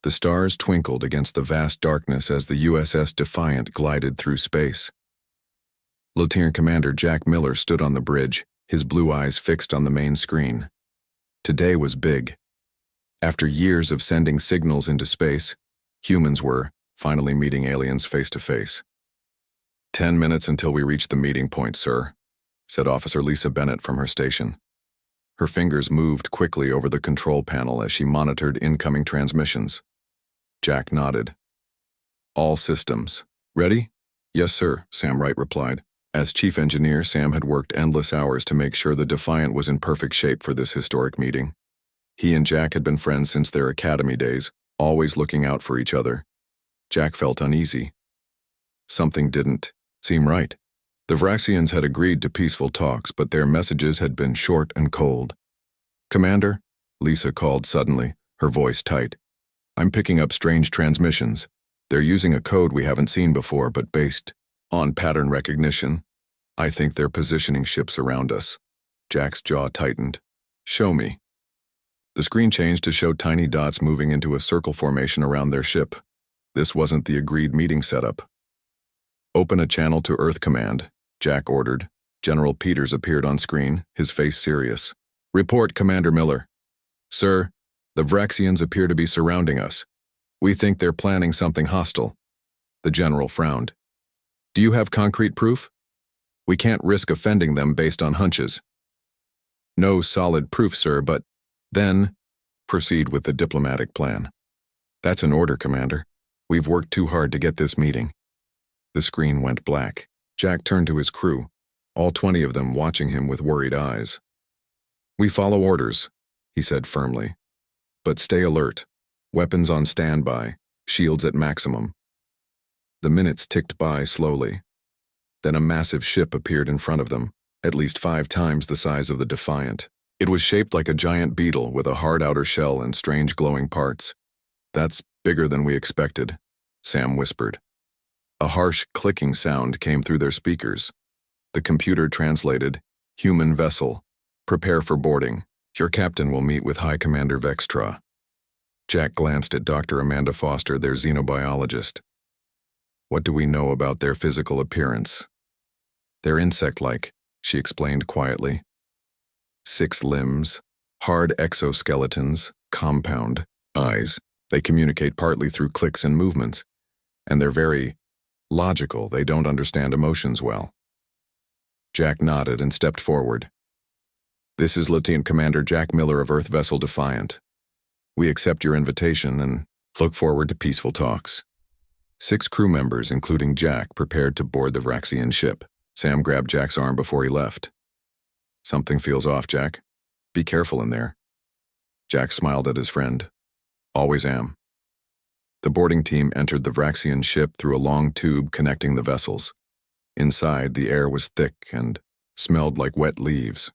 The stars twinkled against the vast darkness as the USS Defiant glided through space. Lieutenant Commander Jack Miller stood on the bridge, his blue eyes fixed on the main screen. Today was big. After years of sending signals into space, humans were finally meeting aliens face to face. 10 minutes until we reach the meeting point, sir, said Officer Lisa Bennett from her station. Her fingers moved quickly over the control panel as she monitored incoming transmissions. Jack nodded. All systems. Ready? Yes, sir, Sam Wright replied. As chief engineer, Sam had worked endless hours to make sure the Defiant was in perfect shape for this historic meeting. He and Jack had been friends since their academy days, always looking out for each other. Jack felt uneasy. Something didn't seem right. The Vraxians had agreed to peaceful talks, but their messages had been short and cold. Commander, Lisa called suddenly, her voice tight. I'm picking up strange transmissions. They're using a code we haven't seen before, but based on pattern recognition. I think they're positioning ships around us. Jack's jaw tightened. Show me. The screen changed to show tiny dots moving into a circle formation around their ship. This wasn't the agreed meeting setup. Open a channel to Earth Command, Jack ordered. General Peters appeared on screen, his face serious. Report, Commander Miller. Sir, the Vraxians appear to be surrounding us. We think they're planning something hostile. The general frowned. Do you have concrete proof? We can't risk offending them based on hunches. No solid proof, sir, but then proceed with the diplomatic plan. That's an order, Commander. We've worked too hard to get this meeting. The screen went black. Jack turned to his crew, all 20 of them watching him with worried eyes. We follow orders, he said firmly. But stay alert. Weapons on standby, shields at maximum. The minutes ticked by slowly. Then a massive ship appeared in front of them, at least 5 times the size of the Defiant. It was shaped like a giant beetle with a hard outer shell and strange glowing parts. That's bigger than we expected, Sam whispered. A harsh clicking sound came through their speakers. The computer translated, Human vessel. Prepare for boarding. Your captain will meet with High Commander Vextra. Jack glanced at Dr. Amanda Foster, their xenobiologist. What do we know about their physical appearance? They're insect-like, she explained quietly. 6 limbs, hard exoskeletons, compound eyes. They communicate partly through clicks and movements. And they're very logical. They don't understand emotions well. Jack nodded and stepped forward. This is Lieutenant Commander Jack Miller of Earth Vessel Defiant. We accept your invitation and look forward to peaceful talks. 6 crew members, including Jack, prepared to board the Vraxian ship. Sam grabbed Jack's arm before he left. Something feels off, Jack. Be careful in there. Jack smiled at his friend. Always am. The boarding team entered the Vraxian ship through a long tube connecting the vessels. Inside, the air was thick and smelled like wet leaves.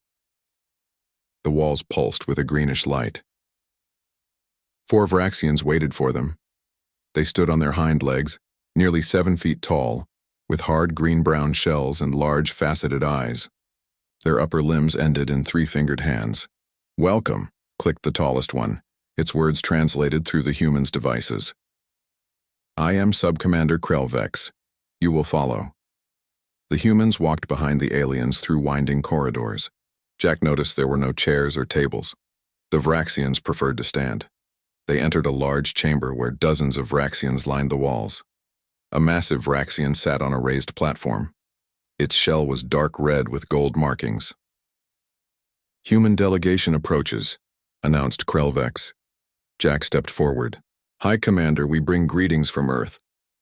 The walls pulsed with a greenish light. 4 Vraxians waited for them. They stood on their hind legs, nearly 7 feet tall, with hard green-brown shells and large faceted eyes. Their upper limbs ended in 3-fingered hands. Welcome, clicked the tallest one, its words translated through the human's devices. I am Subcommander Krelvex. You will follow. The humans walked behind the aliens through winding corridors. Jack noticed there were no chairs or tables. The Vraxians preferred to stand. They entered a large chamber where dozens of Vraxians lined the walls. A massive Vraxian sat on a raised platform. Its shell was dark red with gold markings. Human delegation approaches, announced Krelvex. Jack stepped forward. High Commander, we bring greetings from Earth.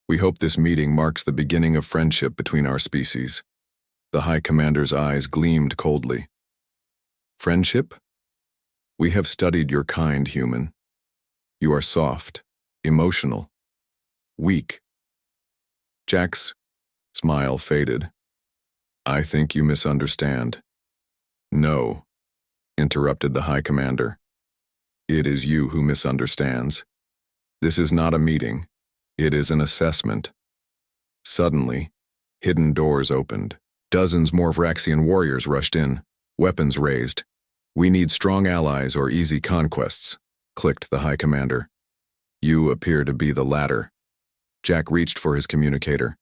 We hope this meeting marks the beginning of friendship between our species. The High Commander's eyes gleamed coldly. Friendship? We have studied your kind, human. You are soft, emotional, weak. Jack's smile faded. I think you misunderstand. No, interrupted the High Commander. It is you who misunderstands. This is not a meeting. It is an assessment. Suddenly, hidden doors opened. Dozens more Vraxian warriors rushed in, weapons raised. We need strong allies or easy conquests, clicked the High Commander. You appear to be the latter. Jack reached for his communicator.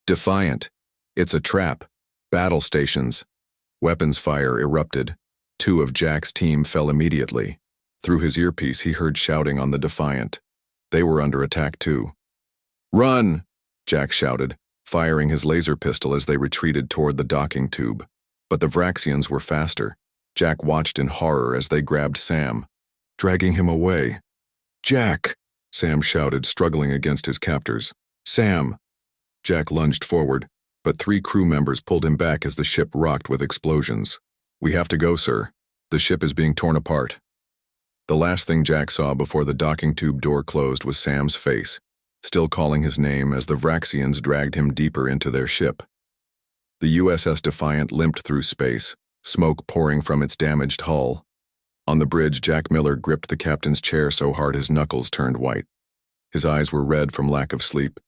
Defiant. It's a trap. Battle stations. Weapons fire erupted. 2 of Jack's team fell immediately. Through his earpiece, he heard shouting on the Defiant. They were under attack too. Run! Jack shouted, firing his laser pistol as they retreated toward the docking tube. But the Vraxians were faster. Jack watched in horror as they grabbed Sam, dragging him away. Jack! Sam shouted, struggling against his captors. Sam! Jack lunged forward, but 3 crew members pulled him back as the ship rocked with explosions. We have to go, sir. The ship is being torn apart. The last thing Jack saw before the docking tube door closed was Sam's face, still calling his name as the Vraxians dragged him deeper into their ship. The USS Defiant limped through space, smoke pouring from its damaged hull. On the bridge, Jack Miller gripped the captain's chair so hard his knuckles turned white. His eyes were red from lack of sleep,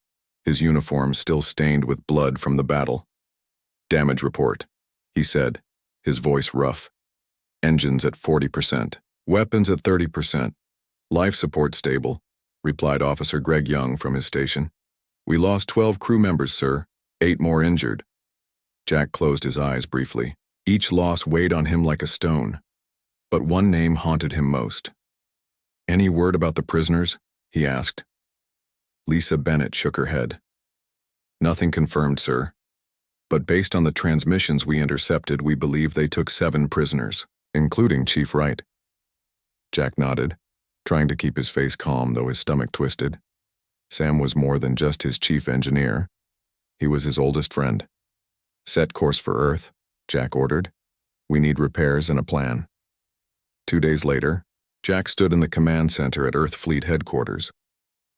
his uniform still stained with blood from the battle. Damage report, he said, his voice rough. Engines at 40%, weapons at 30%. Life support stable, replied Officer Greg Young from his station. We lost 12 crew members, sir, 8 more injured. Jack closed his eyes briefly. Each loss weighed on him like a stone. But one name haunted him most. Any word about the prisoners? He asked. Lisa Bennett shook her head. Nothing confirmed, sir. But based on the transmissions we intercepted, we believe they took 7 prisoners, including Chief Wright. Jack nodded, trying to keep his face calm though his stomach twisted. Sam was more than just his chief engineer. He was his oldest friend. Set course for Earth, Jack ordered. We need repairs and a plan. 2 days later, Jack stood in the command center at Earth Fleet headquarters.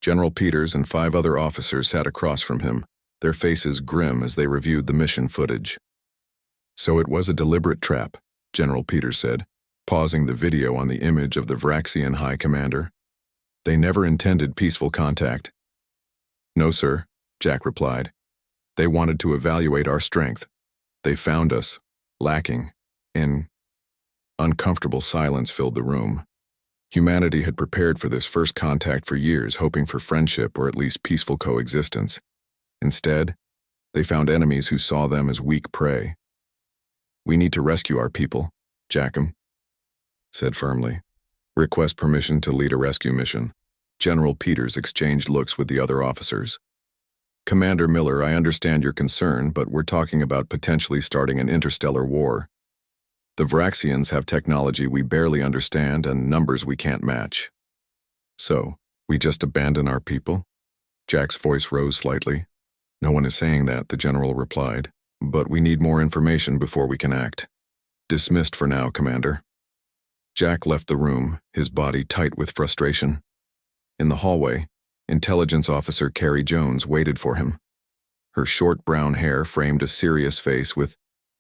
General Peters and 5 other officers sat across from him, their faces grim as they reviewed the mission footage. So it was a deliberate trap, General Peters said, pausing the video on the image of the Vraxian High Commander. They never intended peaceful contact. No, sir, Jack replied. They wanted to evaluate our strength. They found us, lacking in... Uncomfortable silence filled the room. Humanity had prepared for this first contact for years, hoping for friendship or at least peaceful coexistence. Instead, they found enemies who saw them as weak prey. We need to rescue our people, Jackham said firmly. Request permission to lead a rescue mission. General Peters exchanged looks with the other officers. Commander Miller, I understand your concern, but we're talking about potentially starting an interstellar war. The Vraxians have technology we barely understand and numbers we can't match. So, we just abandon our people? Jack's voice rose slightly. No one is saying that, the general replied, but we need more information before we can act. Dismissed for now, Commander. Jack left the room, his body tight with frustration. In the hallway, Intelligence Officer Carrie Jones waited for him. Her short brown hair framed a serious face with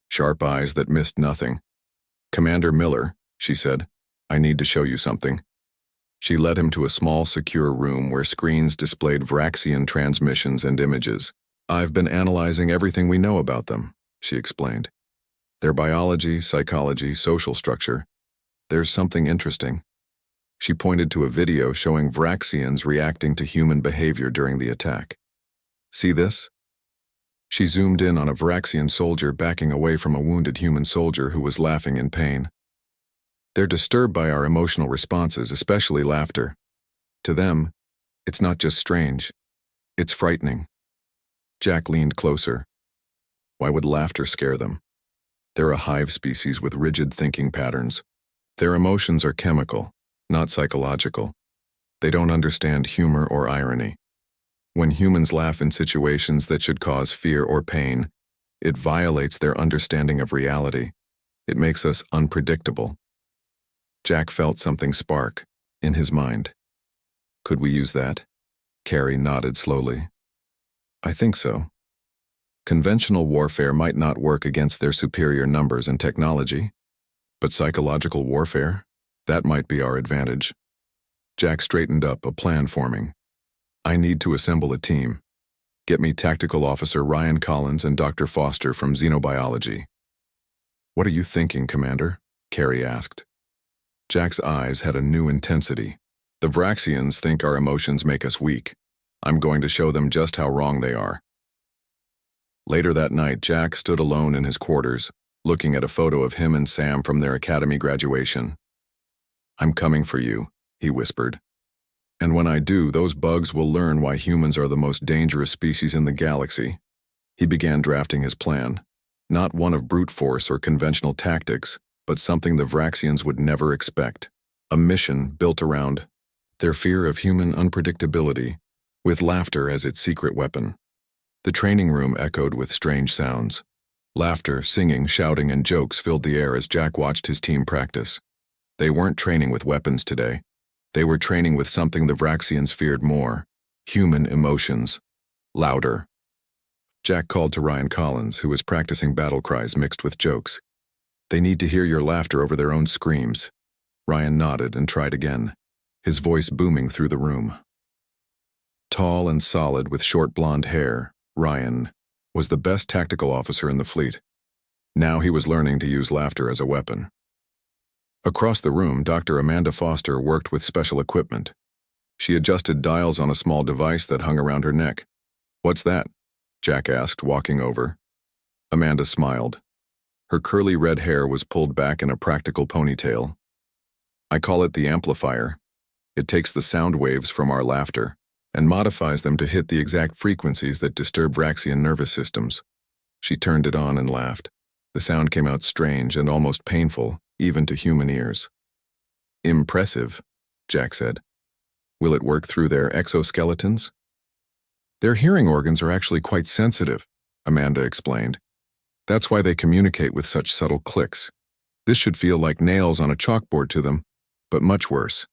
sharp eyes that missed nothing. Commander Miller, she said, I need to show you something. She led him to a small, secure room where screens displayed Vraxian transmissions and images. I've been analyzing everything we know about them, she explained. Their biology, psychology, social structure. There's something interesting. She pointed to a video showing Vraxians reacting to human behavior during the attack. See this? She zoomed in on a Vraxian soldier backing away from a wounded human soldier who was laughing in pain. They're disturbed by our emotional responses, especially laughter. To them, it's not just strange, it's frightening. Jack leaned closer. Why would laughter scare them? They're a hive species with rigid thinking patterns. Their emotions are chemical, not psychological. They don't understand humor or irony. When humans laugh in situations that should cause fear or pain, it violates their understanding of reality. It makes us unpredictable. Jack felt something spark in his mind. Could we use that? Carrie nodded slowly. I think so. Conventional warfare might not work against their superior numbers and technology, but psychological warfare, that might be our advantage. Jack straightened up, a plan forming. I need to assemble a team. Get me Tactical Officer Ryan Collins and Dr. Foster from Xenobiology. What are you thinking, Commander? Carrie asked. Jack's eyes had a new intensity. The Vraxians think our emotions make us weak. I'm going to show them just how wrong they are. Later that night, Jack stood alone in his quarters, looking at a photo of him and Sam from their academy graduation. "I'm coming for you," he whispered. "And when I do, those bugs will learn why humans are the most dangerous species in the galaxy." He began drafting his plan, not one of brute force or conventional tactics, but something the Vraxians would never expect. A mission built around their fear of human unpredictability, with laughter as its secret weapon. The training room echoed with strange sounds. Laughter, singing, shouting, and jokes filled the air as Jack watched his team practice. They weren't training with weapons today. They were training with something the Vraxians feared more: human emotions. Louder. Jack called to Ryan Collins, who was practicing battle cries mixed with jokes. "They need to hear your laughter over their own screams." Ryan nodded and tried again, his voice booming through the room. Tall and solid with short blonde hair, Ryan was the best tactical officer in the fleet. Now he was learning to use laughter as a weapon. Across the room, Dr. Amanda Foster worked with special equipment. She adjusted dials on a small device that hung around her neck. "What's that?" Jack asked, walking over. Amanda smiled. Her curly red hair was pulled back in a practical ponytail. "I call it the amplifier. It takes the sound waves from our laughter and modifies them to hit the exact frequencies that disturb Vraxian nervous systems." She turned it on and laughed. The sound came out strange and almost painful, even to human ears. "Impressive," Jack said. "Will it work through their exoskeletons?" "Their hearing organs are actually quite sensitive," Amanda explained. "That's why they communicate with such subtle clicks. This should feel like nails on a chalkboard to them, but much worse."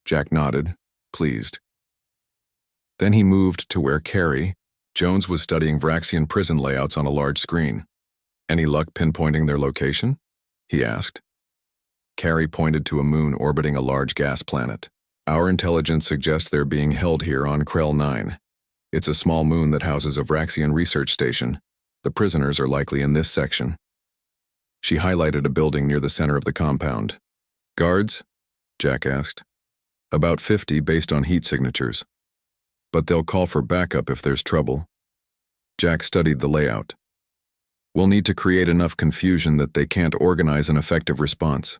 Jack nodded, pleased. Then he moved to where Carrie Jones was studying Vraxian prison layouts on a large screen. "Any luck pinpointing their location?" he asked. Carrie pointed to a moon orbiting a large gas planet. "Our intelligence suggests they're being held here on Krell 9. It's a small moon that houses a Vraxian research station. The prisoners are likely in this section." She highlighted a building near the center of the compound. "Guards?" Jack asked. "About 50 based on heat signatures. But they'll call for backup if there's trouble." Jack studied the layout. "We'll need to create enough confusion that they can't organize an effective response."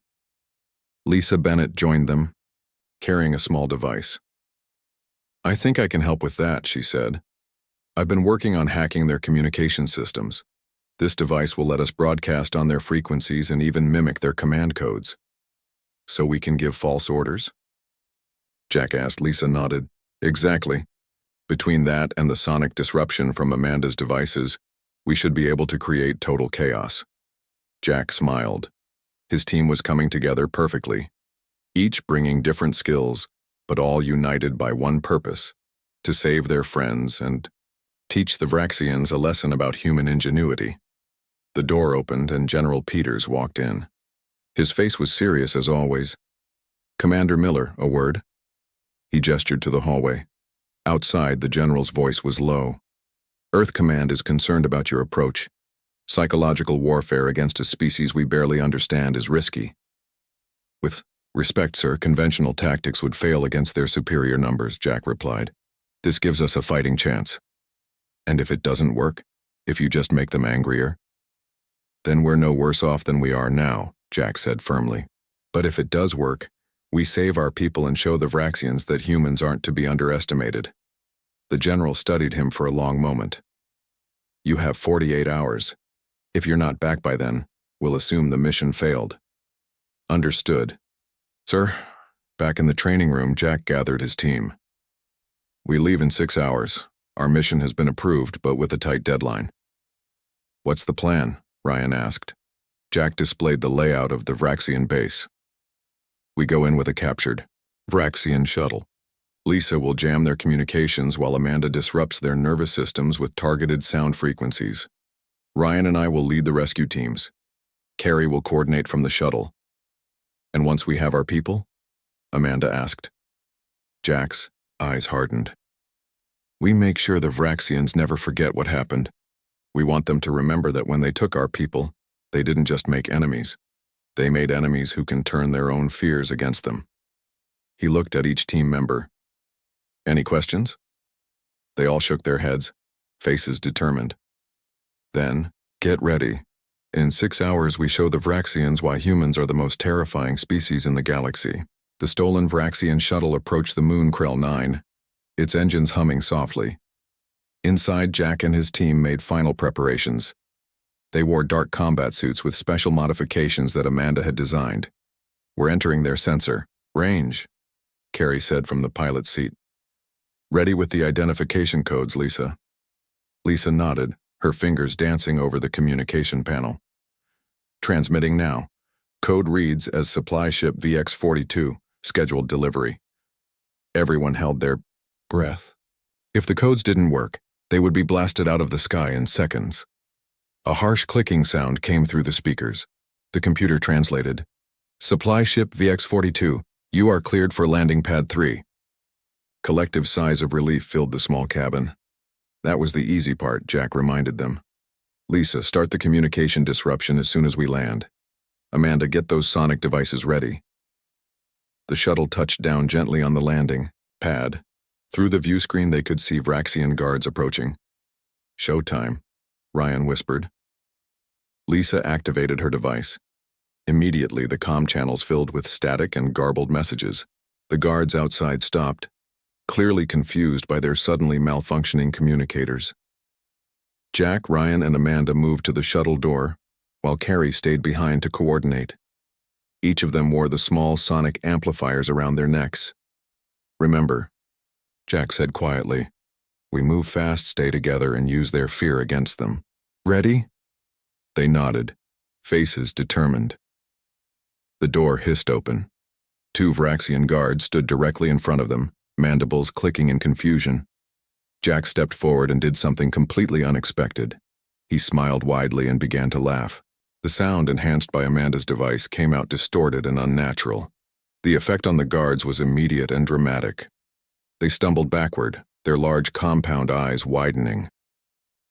Lisa Bennett joined them, carrying a small device. "I think I can help with that," she said. "I've been working on hacking their communication systems. This device will let us broadcast on their frequencies and even mimic their command codes." "So we can give false orders?" Jack asked. Lisa nodded. "Exactly. Between that and the sonic disruption from Amanda's devices, we should be able to create total chaos." Jack smiled. His team was coming together perfectly, each bringing different skills, but all united by one purpose: to save their friends and teach the Vraxians a lesson about human ingenuity. The door opened and General Peters walked in. His face was serious as always. "Commander Miller, a word?" He gestured to the hallway. Outside, the general's voice was low. "Earth Command is concerned about your approach. Psychological warfare against a species we barely understand is risky. With respect, sir, conventional tactics would fail against their superior numbers," Jack replied. "This gives us a fighting chance." "And if it doesn't work? If you just make them angrier?" "Then we're no worse off than we are now," Jack said firmly. "But if it does work, we save our people and show the Vraxians that humans aren't to be underestimated." The general studied him for a long moment. "You have 48 hours. If you're not back by then, we'll assume the mission failed." "Understood." "Sir." Back in the training room, Jack gathered his team. "We leave in 6 hours. Our mission has been approved, but with a tight deadline." "What's the plan?" Ryan asked. Jack displayed the layout of the Vraxian base. "We go in with a captured Vraxian shuttle. Lisa will jam their communications while Amanda disrupts their nervous systems with targeted sound frequencies. Ryan and I will lead the rescue teams. Carrie will coordinate from the shuttle." "And once we have our people?" Amanda asked. Jack's eyes hardened. "We make sure the Vraxians never forget what happened. We want them to remember that when they took our people, they didn't just make enemies. They made enemies who can turn their own fears against them." He looked at each team member. Any questions? They all shook their heads, faces determined. Then, get ready. In 6 hours we show the Vraxians why humans are the most terrifying species in the galaxy. The stolen Vraxian shuttle approached the moon Krell 9, its engines humming softly. Inside, Jack and his team made final preparations. They wore dark combat suits with special modifications that Amanda had designed. We're entering their sensor. Range, Carrie said from the pilot's seat. Ready with the identification codes, Lisa. Lisa nodded, her fingers dancing over the communication panel. Transmitting now. Code reads as supply ship VX-42, scheduled delivery. Everyone held their breath. If the codes didn't work, they would be blasted out of the sky in seconds. A harsh clicking sound came through the speakers. The computer translated. Supply ship VX-42, you are cleared for landing pad 3. Collective sighs of relief filled the small cabin. That was the easy part, Jack reminded them. Lisa, start the communication disruption as soon as we land. Amanda, get those sonic devices ready. The shuttle touched down gently on the landing pad. Through the view screen they could see Vraxian guards approaching. Showtime, Ryan whispered. Lisa activated her device. Immediately the comm channels filled with static and garbled messages. The guards outside stopped, clearly confused by their suddenly malfunctioning communicators. Jack, Ryan, and Amanda moved to the shuttle door, while Carrie stayed behind to coordinate. Each of them wore the small sonic amplifiers around their necks. Remember, Jack said quietly, we move fast, stay together, and use their fear against them. Ready? They nodded, faces determined. The door hissed open. 2 Vraxian guards stood directly in front of them, mandibles clicking in confusion. Jack stepped forward and did something completely unexpected. He smiled widely and began to laugh. The sound, enhanced by Amanda's device, came out distorted and unnatural. The effect on the guards was immediate and dramatic. They stumbled backward, their large compound eyes widening.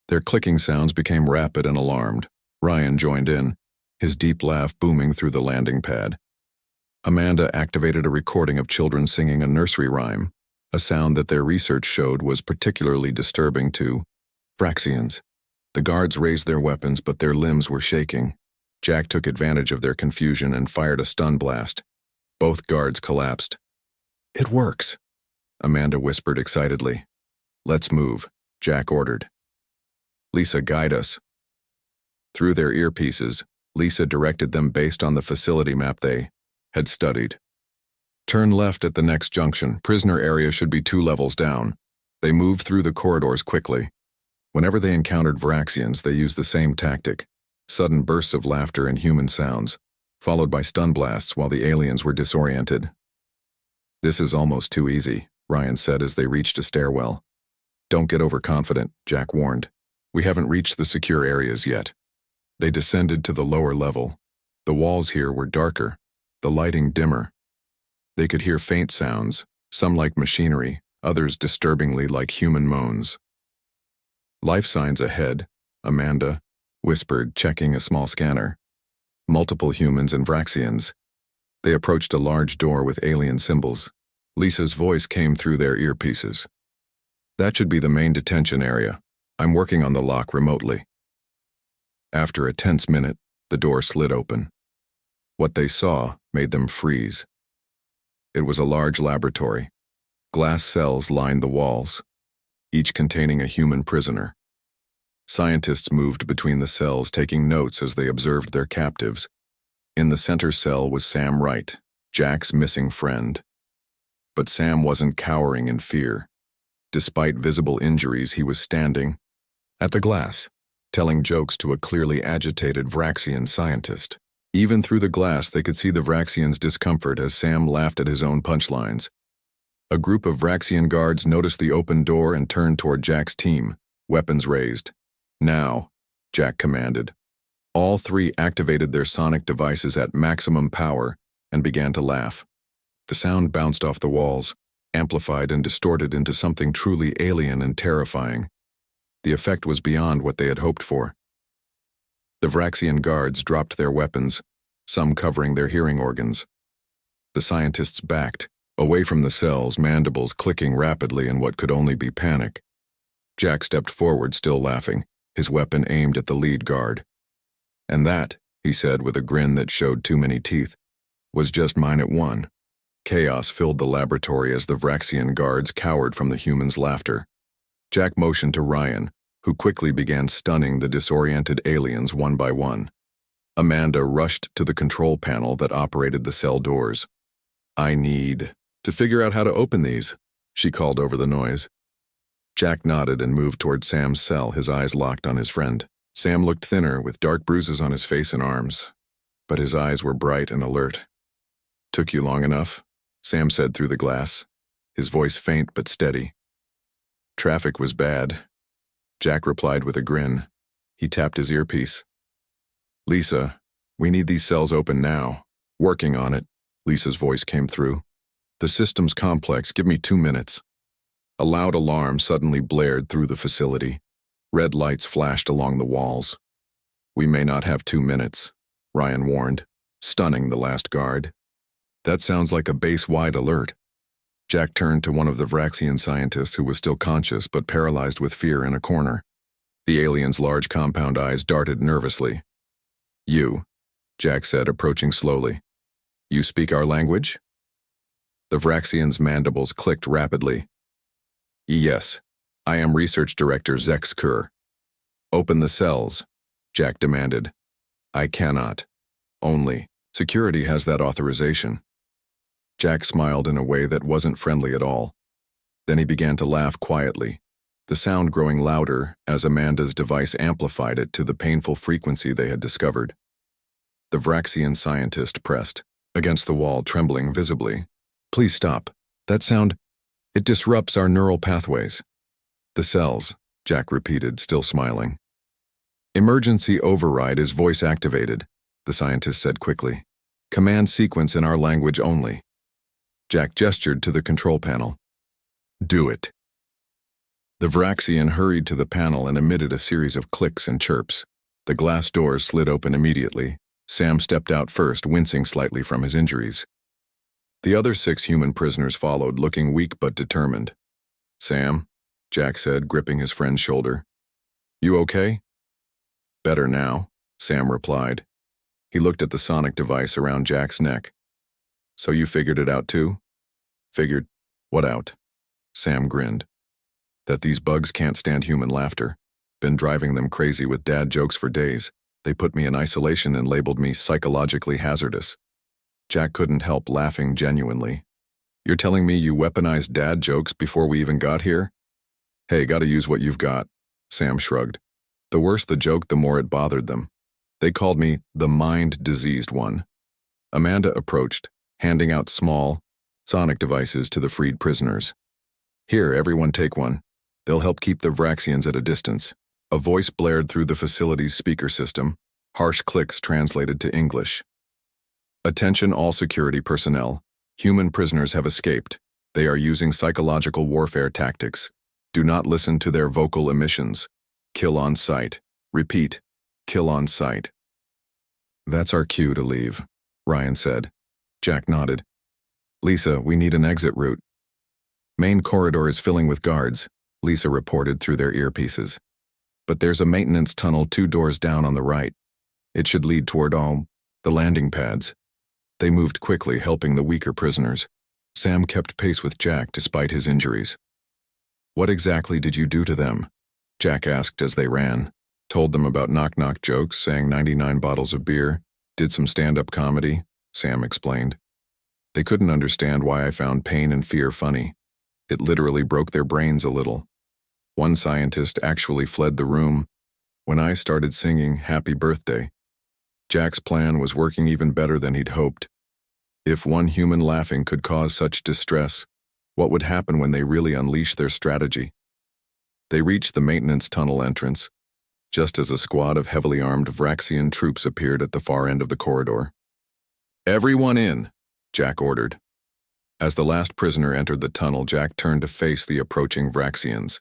Their clicking sounds became rapid and alarmed. Ryan joined in, his deep laugh booming through the landing pad. Amanda activated a recording of children singing a nursery rhyme, a sound that their research showed was particularly disturbing to Vraxians. The guards raised their weapons, but their limbs were shaking. Jack took advantage of their confusion and fired a stun blast. Both guards collapsed. It works, Amanda whispered excitedly. Let's move, Jack ordered. Lisa, guide us. Through their earpieces, Lisa directed them based on the facility map they had studied. Turn left at the next junction. Prisoner area should be 2 levels down. They moved through the corridors quickly. Whenever they encountered Vraxians, they used the same tactic. Sudden bursts of laughter and human sounds, followed by stun blasts while the aliens were disoriented. This is almost too easy, Ryan said as they reached a stairwell. Don't get overconfident, Jack warned. We haven't reached the secure areas yet. They descended to the lower level. The walls here were darker, the lighting dimmer. They could hear faint sounds, some like machinery, others disturbingly like human moans. Life signs ahead, Amanda whispered, checking a small scanner. Multiple humans and Vraxians. They approached a large door with alien symbols. Lisa's voice came through their earpieces. That should be the main detention area. I'm working on the lock remotely. After a tense minute, the door slid open. What they saw made them freeze. It was a large laboratory. Glass cells lined the walls, each containing a human prisoner. Scientists moved between the cells, taking notes as they observed their captives. In the center cell was Sam Wright, Jack's missing friend. But Sam wasn't cowering in fear. Despite visible injuries, he was standing at the glass, telling jokes to a clearly agitated Vraxian scientist. Even through the glass, they could see the Vraxian's discomfort as Sam laughed at his own punchlines. A group of Vraxian guards noticed the open door and turned toward Jack's team, weapons raised. Now, Jack commanded. All 3 activated their sonic devices at maximum power and began to laugh. The sound bounced off the walls, amplified and distorted into something truly alien and terrifying. The effect was beyond what they had hoped for. The Vraxian guards dropped their weapons, some covering their hearing organs. The scientists backed, Away from the cells, mandibles clicking rapidly in what could only be panic. Jack stepped forward, still laughing, his weapon aimed at the lead guard. "And that," he said with a grin that showed too many teeth, "was just mine at one." Chaos filled the laboratory as the Vraxian guards cowered from the humans' laughter. Jack motioned to Ryan, who quickly began stunning the disoriented aliens one by one. Amanda rushed to the control panel that operated the cell doors. "I need to figure out how to open these," she called over the noise. Jack nodded and moved toward Sam's cell, his eyes locked on his friend. Sam looked thinner, with dark bruises on his face and arms, but his eyes were bright and alert. "Took you long enough?" Sam said through the glass, his voice faint but steady. "Traffic was bad," Jack replied with a grin. He tapped his earpiece. "Lisa, we need these cells open now." "Working on it," Lisa's voice came through. "The system's complex, give me 2 minutes." A loud alarm suddenly blared through the facility. Red lights flashed along the walls. "We may not have 2 minutes," Ryan warned, stunning the last guard. "That sounds like a base-wide alert." Jack turned to one of the Vraxian scientists who was still conscious but paralyzed with fear in a corner. The alien's large compound eyes darted nervously. "You," Jack said, approaching slowly. "You speak our language?" The Vraxian's mandibles clicked rapidly. "Yes, I am Research Director Zex Kur." "Open the cells," Jack demanded. "I cannot. Only security has that authorization." Jack smiled in a way that wasn't friendly at all. Then he began to laugh quietly, the sound growing louder as Amanda's device amplified it to the painful frequency they had discovered. The Vraxian scientist pressed against the wall, trembling visibly. "Please stop. That sound, it disrupts our neural pathways." "The cells," Jack repeated, still smiling. "Emergency override is voice-activated," the scientist said quickly. "Command sequence in our language only." Jack gestured to the control panel. "Do it." The Vraxian hurried to the panel and emitted a series of clicks and chirps. The glass doors slid open immediately. Sam stepped out first, wincing slightly from his injuries. The other 6 human prisoners followed, looking weak but determined. "Sam," Jack said, gripping his friend's shoulder. "You okay?" "Better now," Sam replied. He looked at the sonic device around Jack's neck. "So you figured it out too?" "Figured what out?" Sam grinned. "That these bugs can't stand human laughter. Been driving them crazy with dad jokes for days. They put me in isolation and labeled me psychologically hazardous." Jack couldn't help laughing genuinely. "You're telling me you weaponized dad jokes before we even got here?" "Hey, gotta use what you've got," Sam shrugged. The worse the joke, the more it bothered them. They called me the mind-diseased one. Amanda approached, handing out small, sonic devices to the freed prisoners. "Here, everyone take one. They'll help keep the Vraxians at a distance." A voice blared through the facility's speaker system, harsh clicks translated to English. "Attention all security personnel. Human prisoners have escaped. They are using psychological warfare tactics. Do not listen to their vocal emissions. Kill on sight. Repeat, kill on sight." "That's our cue to leave," Ryan said. Jack nodded. "Lisa, we need an exit route." "Main corridor is filling with guards," Lisa reported through their earpieces. "But there's a maintenance tunnel 2 doors down on the right. It should lead toward the landing pads." They moved quickly, helping the weaker prisoners. Sam kept pace with Jack despite his injuries. "What exactly did you do to them?" Jack asked as they ran. "Told them about knock-knock jokes, sang 99 bottles of beer, did some stand-up comedy," Sam explained. "They couldn't understand why I found pain and fear funny. It literally broke their brains a little. One scientist actually fled the room when I started singing Happy Birthday." Jack's plan was working even better than he'd hoped. If one human laughing could cause such distress, what would happen when they really unleashed their strategy? They reached the maintenance tunnel entrance, just as a squad of heavily armed Vraxian troops appeared at the far end of the corridor. "Everyone in," Jack ordered. As the last prisoner entered the tunnel, Jack turned to face the approaching Vraxians.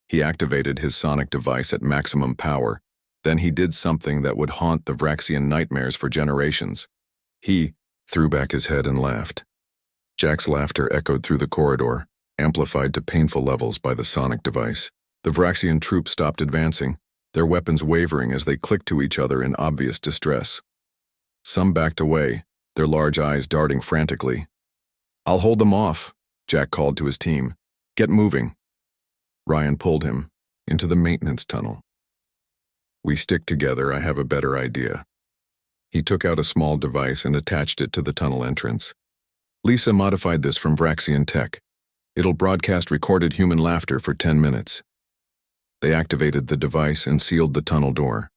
He activated his sonic device at maximum power. Then he did something that would haunt the Vraxian nightmares for generations. He threw back his head and laughed. Jack's laughter echoed through the corridor, amplified to painful levels by the sonic device. The Vraxian troops stopped advancing, their weapons wavering as they clicked to each other in obvious distress. Some backed away, their large eyes darting frantically. "I'll hold them off," Jack called to his team. "Get moving." Ryan pulled him into the maintenance tunnel. "We stick together, I have a better idea." He took out a small device and attached it to the tunnel entrance. "Lisa modified this from Vraxian tech. It'll broadcast recorded human laughter for 10 minutes. They activated the device and sealed the tunnel door.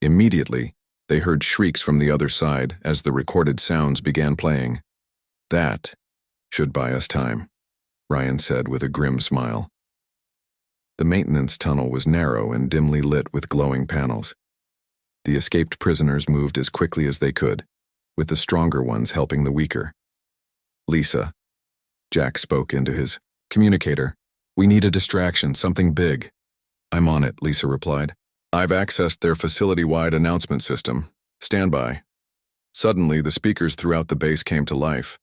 Immediately, they heard shrieks from the other side as the recorded sounds began playing. "That should buy us time," Ryan said with a grim smile. The maintenance tunnel was narrow and dimly lit with glowing panels. The escaped prisoners moved as quickly as they could, with the stronger ones helping the weaker. "Lisa," Jack spoke into his communicator, "we need a distraction, something big." "I'm on it," Lisa replied. "I've accessed their facility-wide announcement system. Stand by." Suddenly, the speakers throughout the base came to life.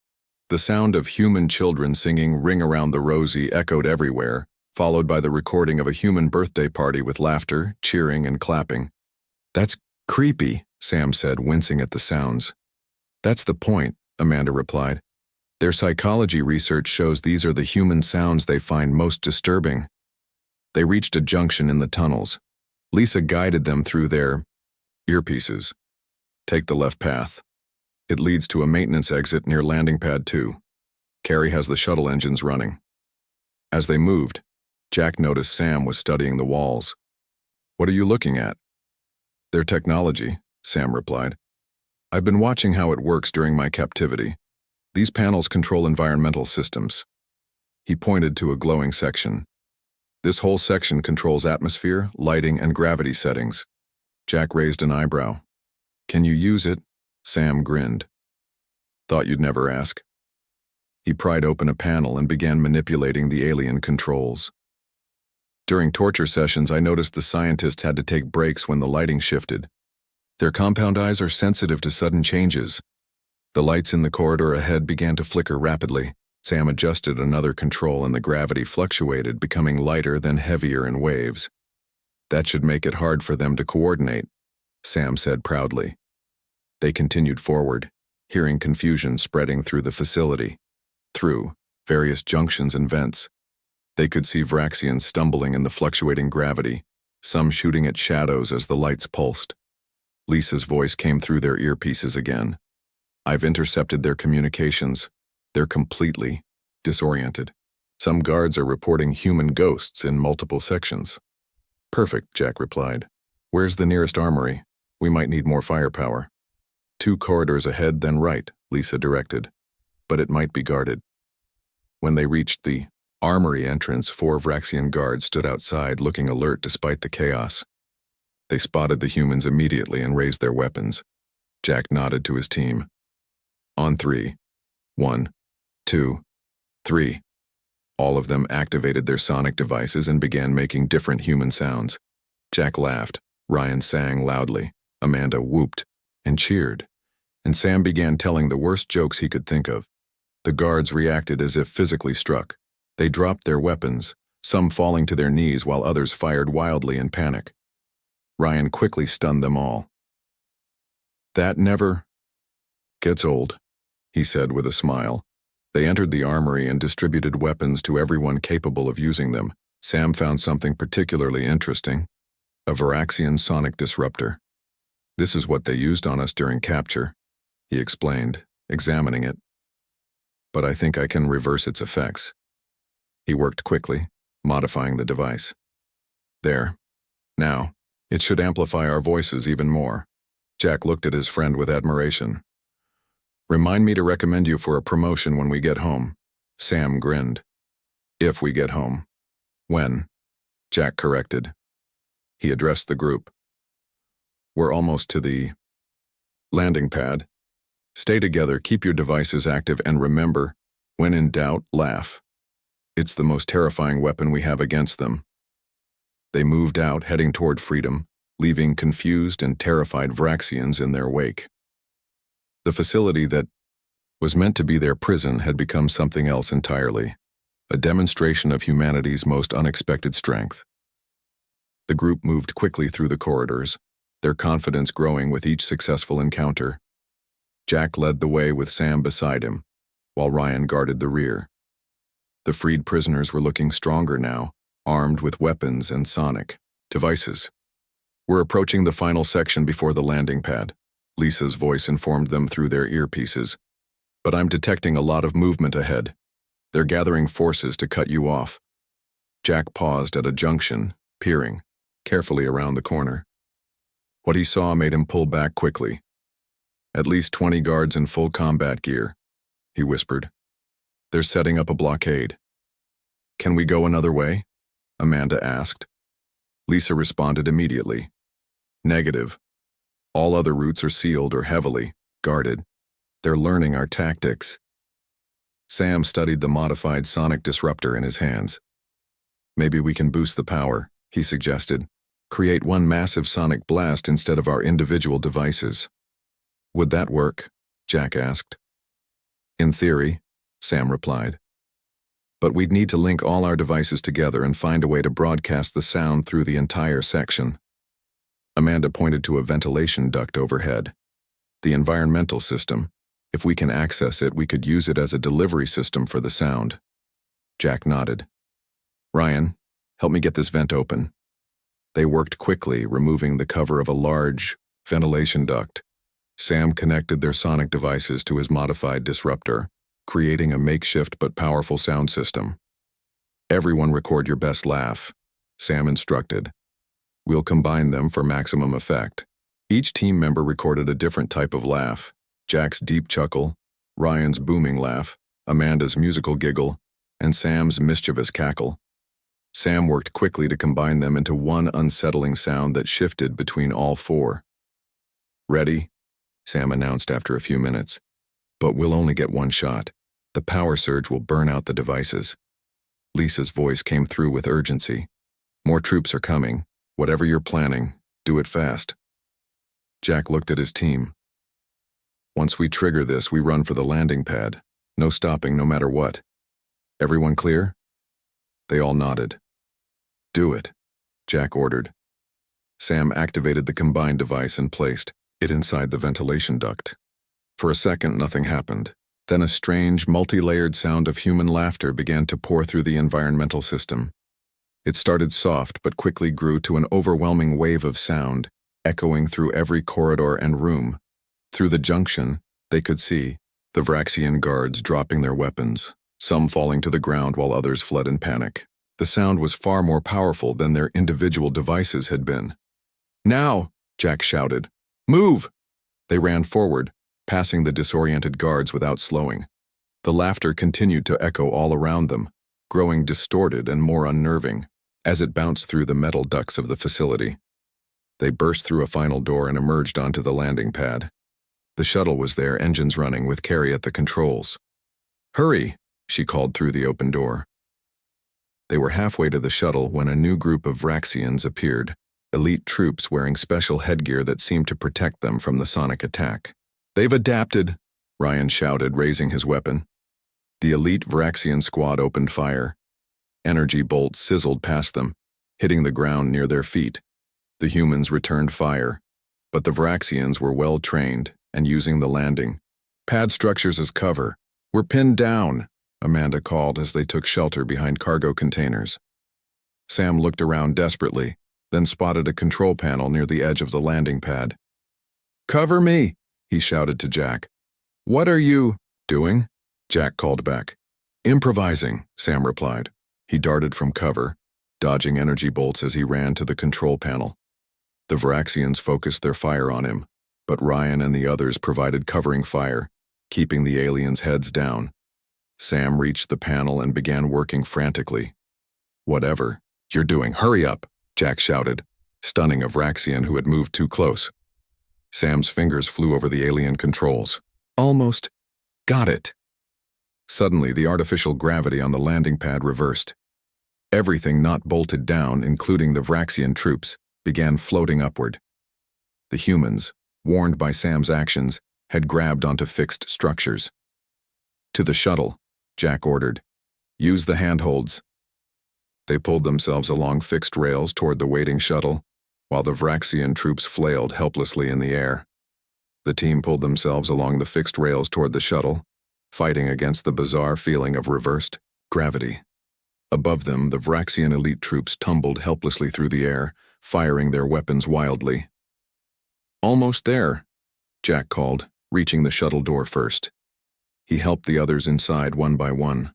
The sound of human children singing "Ring Around the Rosie" echoed everywhere, followed by the recording of a human birthday party with laughter, cheering, and clapping. "That's creepy," Sam said, wincing at the sounds. "That's the point," Amanda replied. "Their psychology research shows these are the human sounds they find most disturbing." They reached a junction in the tunnels. Lisa guided them through their earpieces. "Take the left path. It leads to a maintenance exit near landing pad 2. Carrie has the shuttle engines running." As they moved, Jack noticed Sam was studying the walls. "What are you looking at?" "Their technology," Sam replied. "I've been watching how it works during my captivity. These panels control environmental systems." He pointed to a glowing section. "This whole section controls atmosphere, lighting, and gravity settings." Jack raised an eyebrow. "Can you use it?" Sam grinned. "Thought you'd never ask." He pried open a panel and began manipulating the alien controls. During torture sessions, I noticed the scientists had to take breaks when the lighting shifted. Their compound eyes are sensitive to sudden changes. The lights in the corridor ahead began to flicker rapidly. Sam adjusted another control and the gravity fluctuated, becoming lighter then heavier in waves. "That should make it hard for them to coordinate," Sam said proudly. They continued forward, hearing confusion spreading through the facility. Through various junctions and vents, they could see Vraxians stumbling in the fluctuating gravity, some shooting at shadows as the lights pulsed. Lisa's voice came through their earpieces again. "I've intercepted their communications. They're completely disoriented. Some guards are reporting human ghosts in multiple sections." "Perfect," Jack replied. "Where's the nearest armory? We might need more firepower." "2 corridors ahead, then right," Lisa directed. "But it might be guarded." When they reached the armory entrance, 4 Vraxian guards stood outside, looking alert despite the chaos. They spotted the humans immediately and raised their weapons. Jack nodded to his team. "On 3. 1, 2, 3. All of them activated their sonic devices and began making different human sounds. Jack laughed, Ryan sang loudly, Amanda whooped and cheered, and Sam began telling the worst jokes he could think of. The guards reacted as if physically struck. They dropped their weapons, some falling to their knees while others fired wildly in panic. Ryan quickly stunned them all. "That never gets old," he said with a smile. They entered the armory and distributed weapons to everyone capable of using them. Sam found something particularly interesting: a Varaxian sonic disruptor. "This is what they used on us during capture," he explained, examining it. "But I think I can reverse its effects." He worked quickly, modifying the device. "There. Now, it should amplify our voices even more." Jack looked at his friend with admiration. "Remind me to recommend you for a promotion when we get home." Sam grinned. "If we get home." "When?" Jack corrected. He addressed the group. "We're almost to the landing pad. Stay together, keep your devices active, and remember, when in doubt, laugh. It's the most terrifying weapon we have against them." They moved out, heading toward freedom, leaving confused and terrified Vraxians in their wake. The facility that was meant to be their prison had become something else entirely, a demonstration of humanity's most unexpected strength. The group moved quickly through the corridors, their confidence growing with each successful encounter. Jack led the way with Sam beside him, while Ryan guarded the rear. The freed prisoners were looking stronger now, armed with weapons and sonic devices. "We're approaching the final section before the landing pad," Lisa's voice informed them through their earpieces. "But I'm detecting a lot of movement ahead. They're gathering forces to cut you off." Jack paused at a junction, peering carefully around the corner. What he saw made him pull back quickly. "At least 20 guards in full combat gear," he whispered. "They're setting up a blockade." "Can we go another way?" Amanda asked. Lisa responded immediately. "Negative. All other routes are sealed or heavily guarded. They're learning our tactics." Sam studied the modified sonic disruptor in his hands. "Maybe we can boost the power," he suggested. "Create one massive sonic blast instead of our individual devices." "Would that work?" Jack asked. "In theory," Sam replied. "But we'd need to link all our devices together and find a way to broadcast the sound through the entire section." Amanda pointed to a ventilation duct overhead. "The environmental system. If we can access it, we could use it as a delivery system for the sound." Jack nodded. "Ryan, help me get this vent open." They worked quickly, removing the cover of a large ventilation duct. Sam connected their sonic devices to his modified disruptor, creating a makeshift but powerful sound system. "Everyone record your best laugh," Sam instructed. "We'll combine them for maximum effect." Each team member recorded a different type of laugh: Jack's deep chuckle, Ryan's booming laugh, Amanda's musical giggle, and Sam's mischievous cackle. Sam worked quickly to combine them into one unsettling sound that shifted between all four. "Ready?" Sam announced after a few minutes. "But we'll only get one shot. The power surge will burn out the devices." Lisa's voice came through with urgency. "More troops are coming. Whatever you're planning, do it fast." Jack looked at his team. "Once we trigger this, we run for the landing pad. No stopping, no matter what. Everyone clear?" They all nodded. "Do it," Jack ordered. Sam activated the combined device and placed it inside the ventilation duct. For a second, nothing happened. Then a strange, multi-layered sound of human laughter began to pour through the environmental system. It started soft but quickly grew to an overwhelming wave of sound, echoing through every corridor and room. Through the junction, they could see the Vraxian guards dropping their weapons, some falling to the ground while others fled in panic. The sound was far more powerful than their individual devices had been. "Now!" Jack shouted. "Move!" They ran forward, passing the disoriented guards without slowing. The laughter continued to echo all around them, growing distorted and more unnerving as it bounced through the metal ducts of the facility. They burst through a final door and emerged onto the landing pad. The shuttle was there, engines running, with Carrie at the controls. "Hurry!" she called through the open door. They were halfway to the shuttle when a new group of Vraxians appeared, elite troops wearing special headgear that seemed to protect them from the sonic attack. "They've adapted," Ryan shouted, raising his weapon. The elite Vraxian squad opened fire. Energy bolts sizzled past them, hitting the ground near their feet. The humans returned fire, but the Vraxians were well trained and using the landing pad structures as cover. "We're pinned down," Amanda called as they took shelter behind cargo containers. Sam looked around desperately, then spotted a control panel near the edge of the landing pad. "Cover me," he shouted to Jack. "What are you doing?" Jack called back. "Improvising," Sam replied. He darted from cover, dodging energy bolts as he ran to the control panel. The Vraxians focused their fire on him, but Ryan and the others provided covering fire, keeping the aliens' heads down. Sam reached the panel and began working frantically. "Whatever you're doing, hurry up," Jack shouted, stunning a Vraxian who had moved too close. Sam's fingers flew over the alien controls. "Almost got it." Suddenly, the artificial gravity on the landing pad reversed. Everything not bolted down, including the Vraxian troops, began floating upward. The humans, warned by Sam's actions, had grabbed onto fixed structures. To the shuttle, Jack ordered. Use the handholds. They pulled themselves along fixed rails toward the waiting shuttle, while the Vraxian troops flailed helplessly in the air. The team pulled themselves along the fixed rails toward the shuttle, fighting against the bizarre feeling of reversed gravity. Above them, the Vraxian elite troops tumbled helplessly through the air, firing their weapons wildly. Almost there, Jack called, reaching the shuttle door first. He helped the others inside one by one.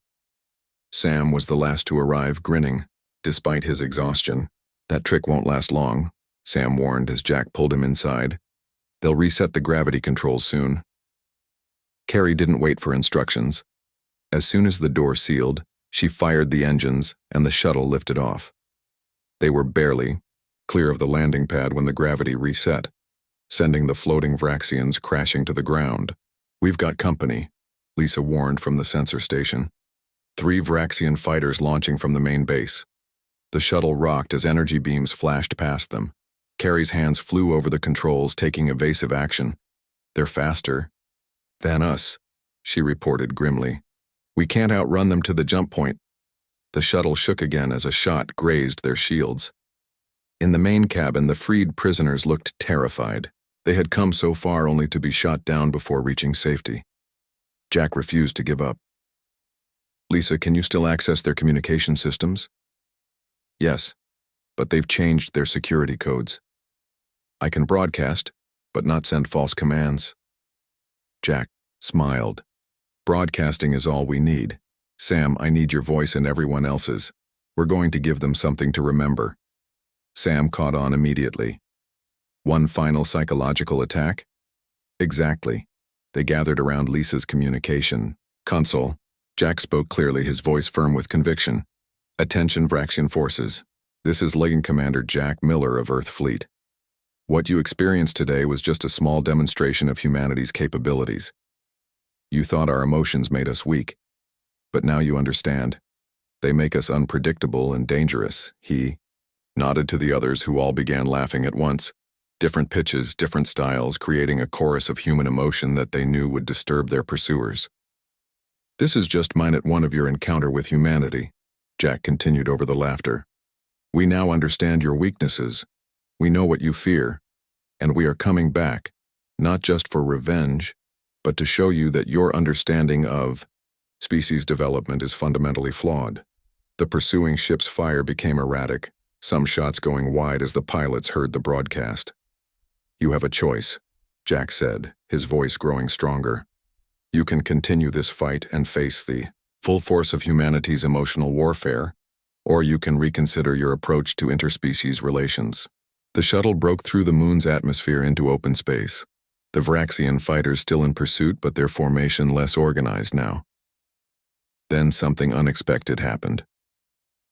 Sam was the last to arrive, grinning, despite his exhaustion. That trick won't last long, Sam warned as Jack pulled him inside. They'll reset the gravity controls soon. Carrie didn't wait for instructions. As soon as the door sealed, she fired the engines and the shuttle lifted off. They were barely clear of the landing pad when the gravity reset, sending the floating Vraxians crashing to the ground. We've got company, Lisa warned from the sensor station. 3 Vraxian fighters launching from the main base. The shuttle rocked as energy beams flashed past them. Carrie's hands flew over the controls, taking evasive action. They're faster than us, she reported grimly. We can't outrun them to the jump point. The shuttle shook again as a shot grazed their shields. In the main cabin, the freed prisoners looked terrified. They had come so far only to be shot down before reaching safety. Jack refused to give up. Lisa, can you still access their communication systems? Yes, but they've changed their security codes. I can broadcast, but not send false commands. Jack smiled. Broadcasting is all we need. Sam, I need your voice and everyone else's. We're going to give them something to remember. Sam caught on immediately. One final psychological attack? Exactly. They gathered around Lisa's communication console. Jack spoke clearly, his voice firm with conviction. Attention Vraxian forces. This is Lieutenant Commander Jack Miller of Earth Fleet. What you experienced today was just a small demonstration of humanity's capabilities. You thought our emotions made us weak. But now you understand. They make us unpredictable and dangerous. He nodded to the others, who all began laughing at once. Different pitches, different styles, creating a chorus of human emotion that they knew would disturb their pursuers. This is just minute 1 of your encounter with humanity, Jack continued over the laughter. We now understand your weaknesses. We know what you fear, and we are coming back, not just for revenge, but to show you that your understanding of species development is fundamentally flawed. The pursuing ship's fire became erratic, some shots going wide as the pilots heard the broadcast. You have a choice, Jack said, his voice growing stronger. You can continue this fight and face the full force of humanity's emotional warfare, or you can reconsider your approach to interspecies relations. The shuttle broke through the moon's atmosphere into open space. The Vraxian fighters still in pursuit, but their formation less organized now. Then something unexpected happened.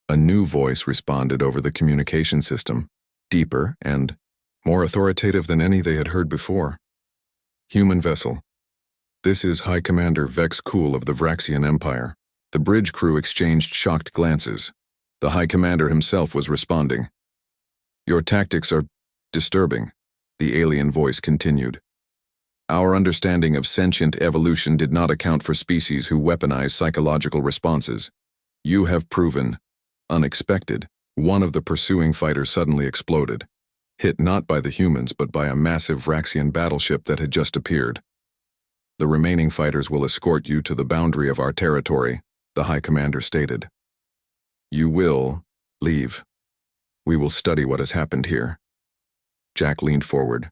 A new voice responded over the communication system, deeper and more authoritative than any they had heard before. Human vessel. This is High Commander Vex Cool of the Vraxian Empire. The bridge crew exchanged shocked glances. The High Commander himself was responding. Your tactics are disturbing, the alien voice continued. Our understanding of sentient evolution did not account for species who weaponize psychological responses. You have proven unexpected. One of the pursuing fighters suddenly exploded, hit not by the humans but by a massive Vraxian battleship that had just appeared. The remaining fighters will escort you to the boundary of our territory, the High Commander stated. You will leave. We will study what has happened here. Jack leaned forward.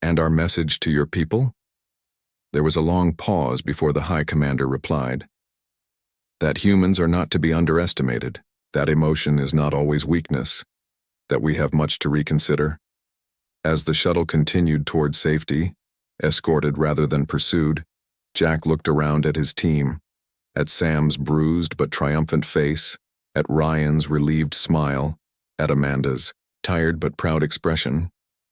And our message to your people? There was a long pause before the High Commander replied. That humans are not to be underestimated, that emotion is not always weakness, that we have much to reconsider. As the shuttle continued toward safety, escorted rather than pursued, Jack looked around at his team, at Sam's bruised but triumphant face, at Ryan's relieved smile, at Amanda's tired but proud expression,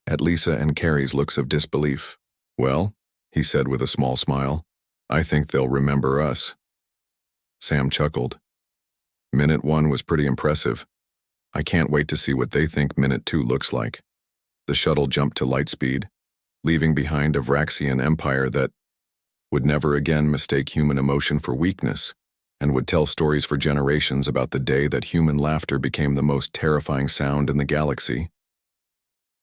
at Lisa and Carrie's looks of disbelief. Well, he said with a small smile, I think they'll remember us. Sam chuckled. Minute 1 was pretty impressive. I can't wait to see what they think Minute 2 looks like. The shuttle jumped to light speed, leaving behind a Vraxian empire that would never again mistake human emotion for weakness, and would tell stories for generations about the day that human laughter became the most terrifying sound in the galaxy.